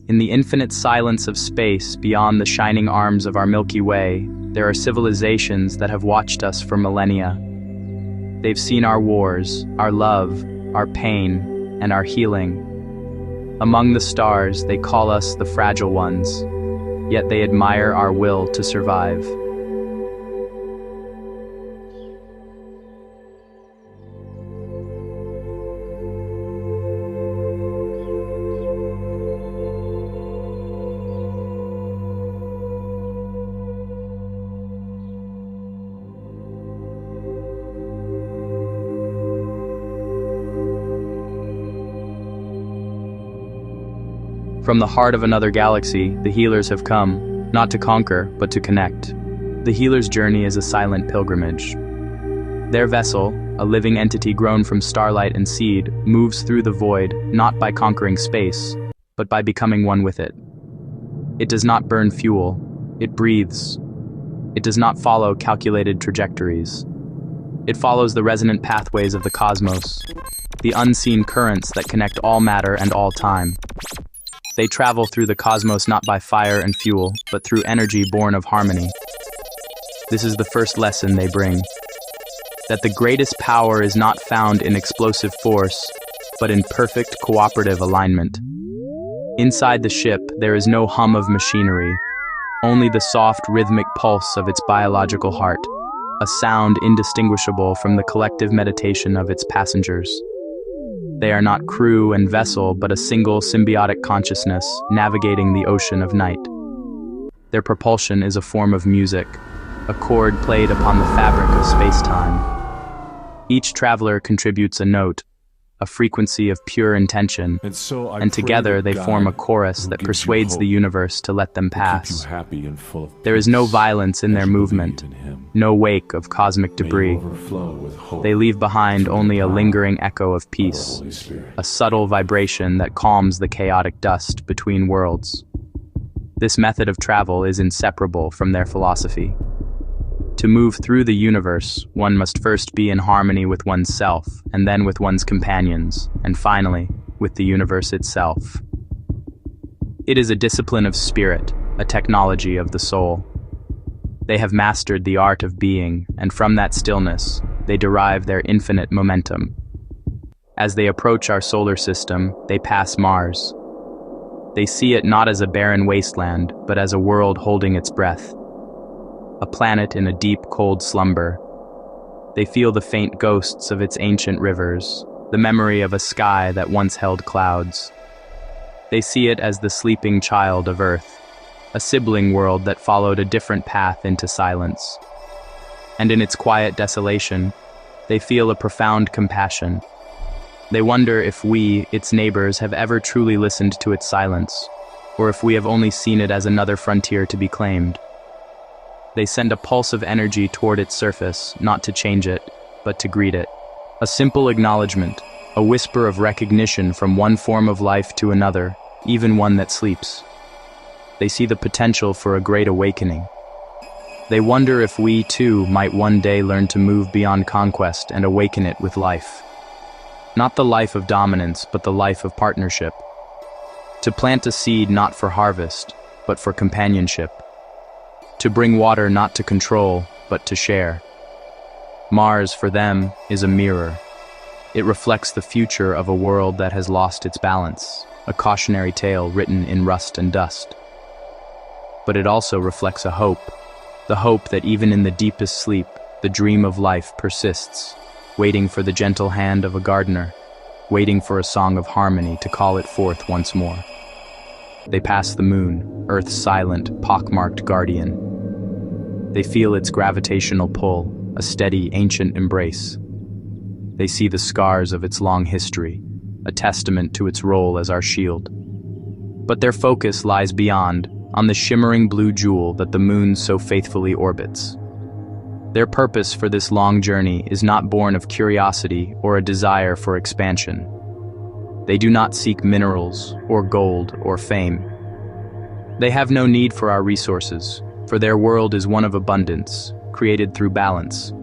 In the infinite silence of space beyond the shining arms of our Milky Way, there are civilizations that have watched us for millennia. They've seen our wars, our love, our pain, and our healing. Among the stars, they call us the fragile ones, yet they admire our will to survive. From the heart of another galaxy, the healers have come, not to conquer, but to connect. The healer's journey is a silent pilgrimage. Their vessel, a living entity grown from starlight and seed, moves through the void, not by conquering space, but by becoming one with it. It does not burn fuel, it breathes. It does not follow calculated trajectories. It follows the resonant pathways of the cosmos, the unseen currents that connect all matter and all time. They travel through the cosmos not by fire and fuel, but through energy born of harmony. This is the first lesson they bring: that the greatest power is not found in explosive force, but in perfect cooperative alignment. Inside the ship, there is no hum of machinery, only the soft rhythmic pulse of its biological heart, a sound indistinguishable from the collective meditation of its passengers. They are not crew and vessel, but a single symbiotic consciousness navigating the ocean of night. Their propulsion is a form of music, a chord played upon the fabric of space-time. Each traveler contributes a note, a frequency of pure intention, and together they form a chorus that persuades the universe to let them pass. There is no violence in their movement, no wake of cosmic debris. They leave behind only a lingering echo of peace, a subtle vibration that calms the chaotic dust between worlds. This method of travel is inseparable from their philosophy. To move through the universe, one must first be in harmony with oneself, and then with one's companions, and finally, with the universe itself. It is a discipline of spirit, a technology of the soul. They have mastered the art of being, and from that stillness, they derive their infinite momentum. As they approach our solar system, they pass Mars. They see it not as a barren wasteland, but as a world holding its breath. A planet in a deep, cold slumber. They feel the faint ghosts of its ancient rivers, the memory of a sky that once held clouds. They see it as the sleeping child of Earth, a sibling world that followed a different path into silence. And in its quiet desolation, they feel a profound compassion. They wonder if we, its neighbors, have ever truly listened to its silence, or if we have only seen it as another frontier to be claimed. They send a pulse of energy toward its surface, not to change it, but to greet it. A simple acknowledgement, a whisper of recognition from one form of life to another, even one that sleeps. They see the potential for a great awakening. They wonder if we, too, might one day learn to move beyond conquest and awaken it with life. Not the life of dominance, but the life of partnership. To plant a seed not for harvest, but for companionship. To bring water not to control, but to share. Mars, for them, is a mirror. It reflects the future of a world that has lost its balance, a cautionary tale written in rust and dust. But it also reflects a hope, the hope that even in the deepest sleep, the dream of life persists, waiting for the gentle hand of a gardener, waiting for a song of harmony to call it forth once more. They pass the moon, Earth's silent, pockmarked guardian. They feel its gravitational pull, a steady, ancient embrace. They see the scars of its long history, a testament to its role as our shield. But their focus lies beyond, on the shimmering blue jewel that the moon so faithfully orbits. Their purpose for this long journey is not born of curiosity or a desire for expansion. They do not seek minerals, or gold, or fame. They have no need for our resources, for their world is one of abundance, created through balance.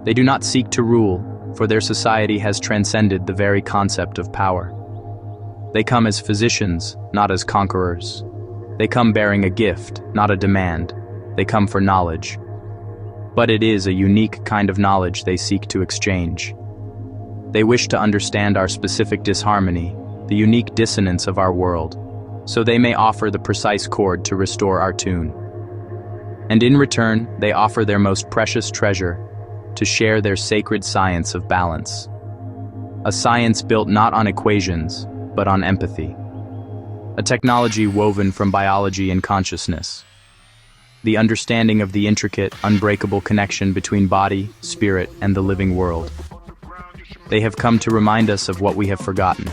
They do not seek to rule, for their society has transcended the very concept of power. They come as physicians, not as conquerors. They come bearing a gift, not a demand. They come for knowledge. But it is a unique kind of knowledge they seek to exchange. They wish to understand our specific disharmony, the unique dissonance of our world, so they may offer the precise chord to restore our tune. And in return, they offer their most precious treasure, to share their sacred science of balance. A science built not on equations, but on empathy. A technology woven from biology and consciousness. The understanding of the intricate, unbreakable connection between body, spirit, and the living world. They have come to remind us of what we have forgotten.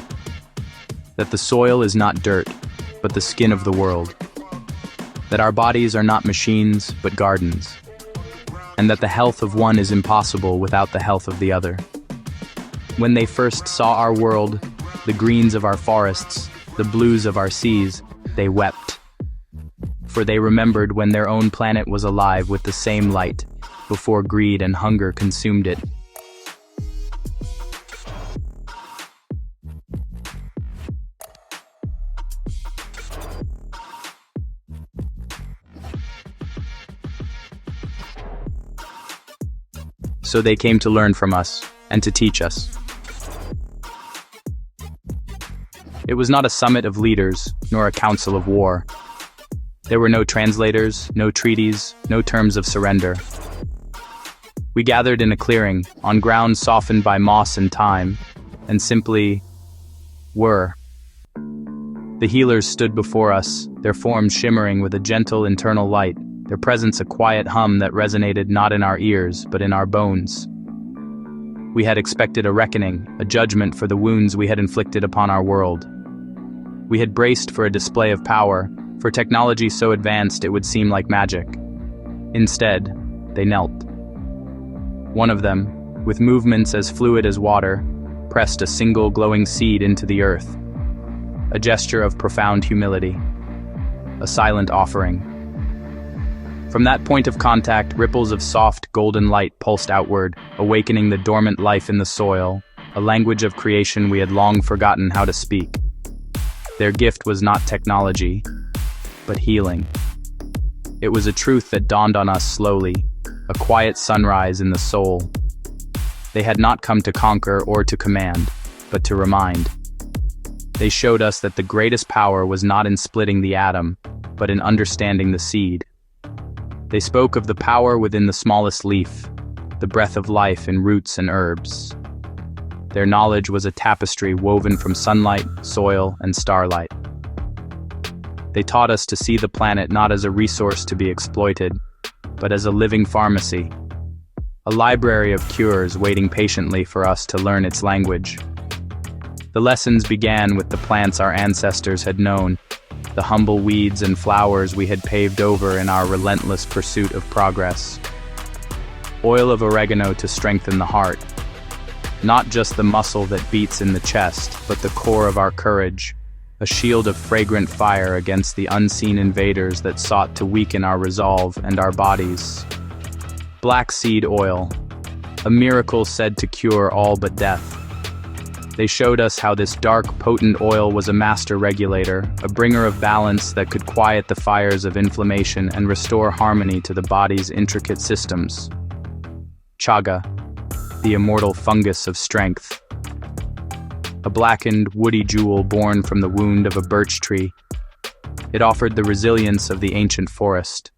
That the soil is not dirt, but the skin of the world. That our bodies are not machines, but gardens. And that the health of one is impossible without the health of the other. When they first saw our world, the greens of our forests, the blues of our seas, they wept. For they remembered when their own planet was alive with the same light, before greed and hunger consumed it. So they came to learn from us, and to teach us. It was not a summit of leaders, nor a council of war. There were no translators, no treaties, no terms of surrender. We gathered in a clearing, on ground softened by moss and time, and simply were. The healers stood before us, their forms shimmering with a gentle internal light, their presence a quiet hum that resonated not in our ears, but in our bones. We had expected a reckoning, a judgment for the wounds we had inflicted upon our world. We had braced for a display of power, for technology so advanced it would seem like magic. Instead, they knelt. One of them, with movements as fluid as water, pressed a single glowing seed into the earth. A gesture of profound humility. A silent offering. From that point of contact, ripples of soft, golden light pulsed outward, awakening the dormant life in the soil, a language of creation we had long forgotten how to speak. Their gift was not technology, but healing. It was a truth that dawned on us slowly, a quiet sunrise in the soul. They had not come to conquer or to command, but to remind. They showed us that the greatest power was not in splitting the atom, but in understanding the seed. They spoke of the power within the smallest leaf, the breath of life in roots and herbs. Their knowledge was a tapestry woven from sunlight, soil, and starlight. They taught us to see the planet not as a resource to be exploited, but as a living pharmacy, a library of cures waiting patiently for us to learn its language. The lessons began with the plants our ancestors had known, the humble weeds and flowers we had paved over in our relentless pursuit of progress. Oil of oregano to strengthen the heart, not just the muscle that beats in the chest, but the core of our courage, a shield of fragrant fire against the unseen invaders that sought to weaken our resolve and our bodies. Black seed oil, a miracle said to cure all but death. They showed us how this dark, potent oil was a master regulator, a bringer of balance that could quiet the fires of inflammation and restore harmony to the body's intricate systems. Chaga, the immortal fungus of strength. A blackened, woody jewel born from the wound of a birch tree. It offered the resilience of the ancient forest.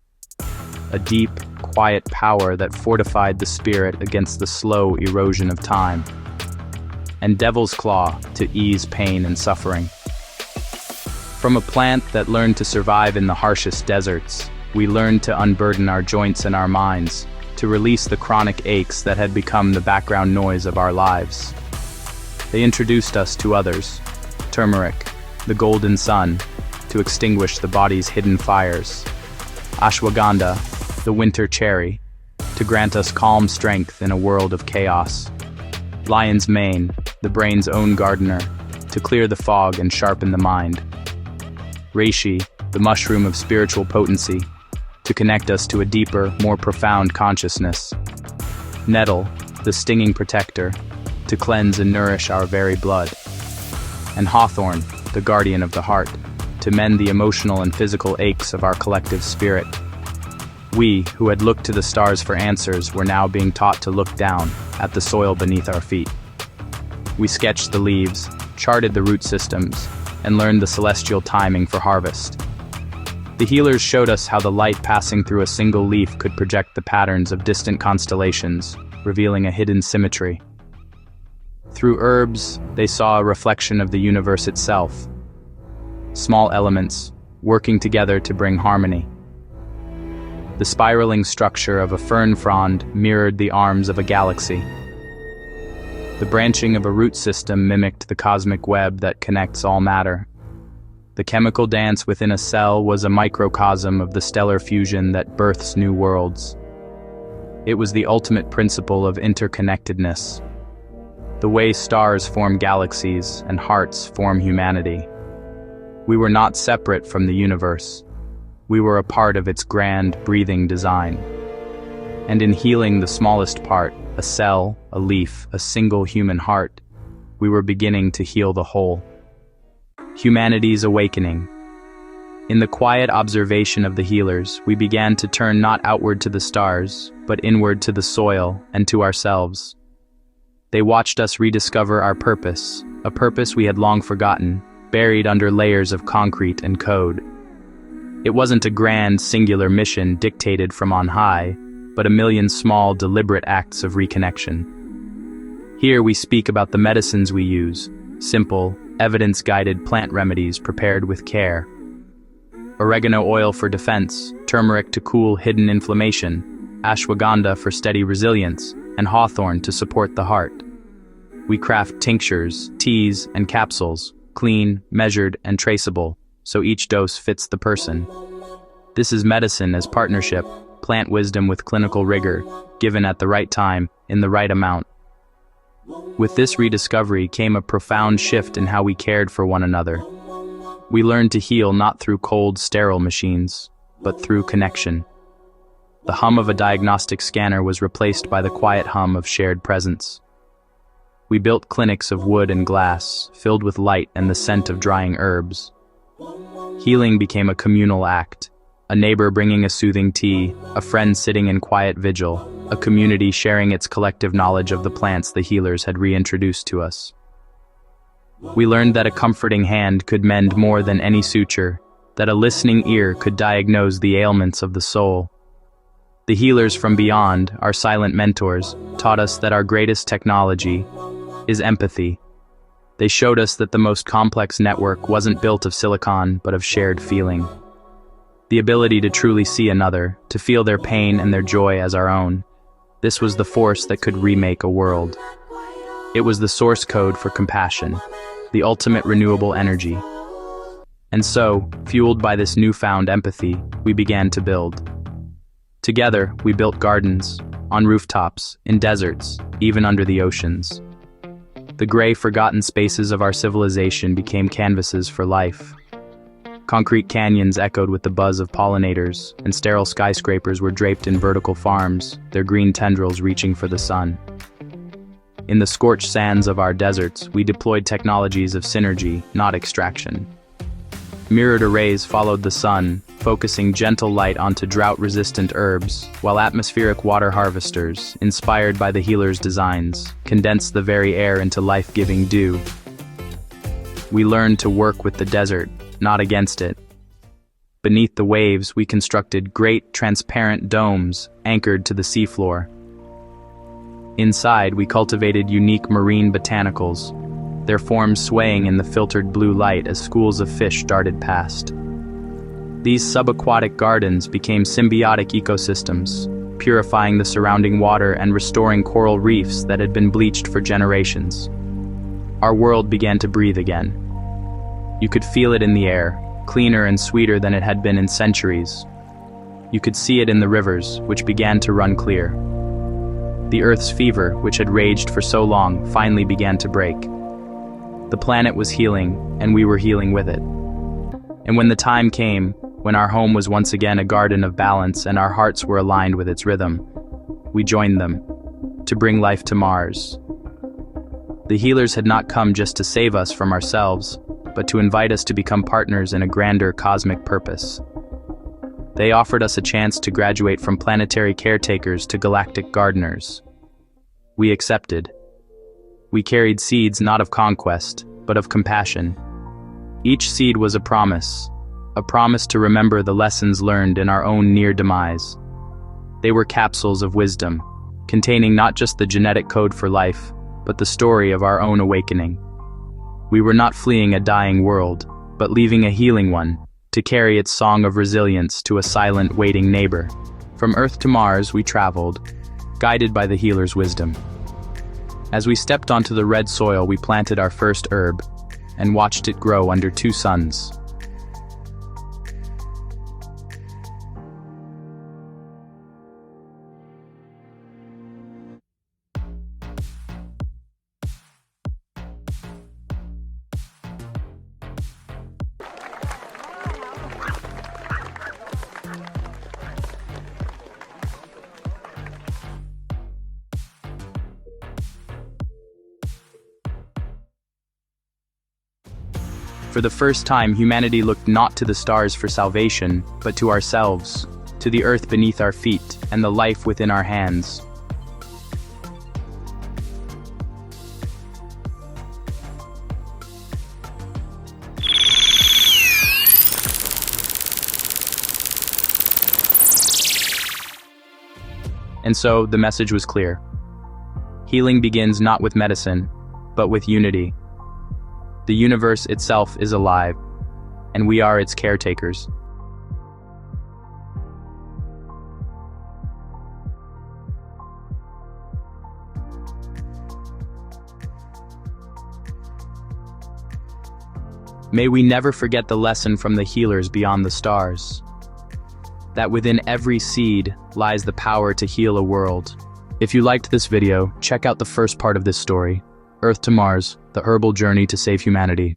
A deep, quiet power that fortified the spirit against the slow erosion of time. And devil's claw to ease pain and suffering. From a plant that learned to survive in the harshest deserts, we learned to unburden our joints and our minds, to release the chronic aches that had become the background noise of our lives. They introduced us to others, turmeric, the golden sun, to extinguish the body's hidden fires, ashwagandha, the winter cherry, to grant us calm strength in a world of chaos, lion's mane, the brain's own gardener, to clear the fog and sharpen the mind, reishi, the mushroom of spiritual potency, to connect us to a deeper, more profound consciousness, nettle, the stinging protector, to cleanse and nourish our very blood, and hawthorn, the guardian of the heart, to mend the emotional and physical aches of our collective spirit. We, who had looked to the stars for answers, were now being taught to look down at the soil beneath our feet. We sketched the leaves, charted the root systems, and learned the celestial timing for harvest. The healers showed us how the light passing through a single leaf could project the patterns of distant constellations, revealing a hidden symmetry. Through herbs, they saw a reflection of the universe itself. Small elements, working together to bring harmony. The spiraling structure of a fern frond mirrored the arms of a galaxy. The branching of a root system mimicked the cosmic web that connects all matter. The chemical dance within a cell was a microcosm of the stellar fusion that births new worlds. It was the ultimate principle of interconnectedness. The way stars form galaxies and hearts form humanity. We were not separate from the universe. We were a part of its grand, breathing design. And in healing the smallest part, a cell, a leaf, a single human heart, we were beginning to heal the whole. Humanity's awakening. In the quiet observation of the healers, we began to turn not outward to the stars, but inward to the soil and to ourselves. They watched us rediscover our purpose, a purpose we had long forgotten, buried under layers of concrete and code. It wasn't a grand, singular mission dictated from on high, but a million small, deliberate acts of reconnection. Here we speak about the medicines we use, simple, evidence-guided plant remedies prepared with care. Oregano oil for defense, turmeric to cool hidden inflammation, ashwagandha for steady resilience, and hawthorn to support the heart. We craft tinctures, teas, and capsules, clean, measured, and traceable, so each dose fits the person. This is medicine as partnership, plant wisdom with clinical rigor, given at the right time, in the right amount. With this rediscovery came a profound shift in how we cared for one another. We learned to heal not through cold, sterile machines, but through connection. The hum of a diagnostic scanner was replaced by the quiet hum of shared presence. We built clinics of wood and glass, filled with light and the scent of drying herbs. Healing became a communal act, a neighbor bringing a soothing tea, a friend sitting in quiet vigil, a community sharing its collective knowledge of the plants the healers had reintroduced to us. We learned that a comforting hand could mend more than any suture, that a listening ear could diagnose the ailments of the soul. The healers from beyond, our silent mentors, taught us that our greatest technology is empathy. They showed us that the most complex network wasn't built of silicon, but of shared feeling. The ability to truly see another, to feel their pain and their joy as our own. This was the force that could remake a world. It was the source code for compassion, the ultimate renewable energy. And so, fueled by this newfound empathy, we began to build. Together, we built gardens, on rooftops, in deserts, even under the oceans. The gray, forgotten spaces of our civilization became canvases for life. Concrete canyons echoed with the buzz of pollinators, and sterile skyscrapers were draped in vertical farms, their green tendrils reaching for the sun. In the scorched sands of our deserts, we deployed technologies of synergy, not extraction. Mirrored arrays followed the sun, focusing gentle light onto drought-resistant herbs, while atmospheric water harvesters, inspired by the healer's designs, condensed the very air into life-giving dew. We learned to work with the desert, not against it. Beneath the waves, we constructed great, transparent domes anchored to the seafloor. Inside, we cultivated unique marine botanicals, their forms swaying in the filtered blue light as schools of fish darted past. These subaquatic gardens became symbiotic ecosystems, purifying the surrounding water and restoring coral reefs that had been bleached for generations. Our world began to breathe again. You could feel it in the air, cleaner and sweeter than it had been in centuries. You could see it in the rivers, which began to run clear. The Earth's fever, which had raged for so long, finally began to break. The planet was healing, and we were healing with it. And when the time came, when our home was once again a garden of balance and our hearts were aligned with its rhythm, we joined them, to bring life to Mars. The healers had not come just to save us from ourselves, but to invite us to become partners in a grander cosmic purpose. They offered us a chance to graduate from planetary caretakers to galactic gardeners. We accepted. We carried seeds not of conquest, but of compassion. Each seed was a promise to remember the lessons learned in our own near demise. They were capsules of wisdom, containing not just the genetic code for life, but the story of our own awakening. We were not fleeing a dying world, but leaving a healing one, to carry its song of resilience to a silent, waiting neighbor. From Earth to Mars we traveled, guided by the healer's wisdom. As we stepped onto the red soil, we planted our first herb, and watched it grow under two suns. For the first time, humanity looked not to the stars for salvation, but to ourselves, to the earth beneath our feet, and the life within our hands. And so, the message was clear. Healing begins not with medicine, but with unity. The universe itself is alive, and we are its caretakers. May we never forget the lesson from the healers beyond the stars. That within every seed lies the power to heal a world. If you liked this video, check out the first part of this story, Earth to Mars, the Herbal Journey to Save Humanity.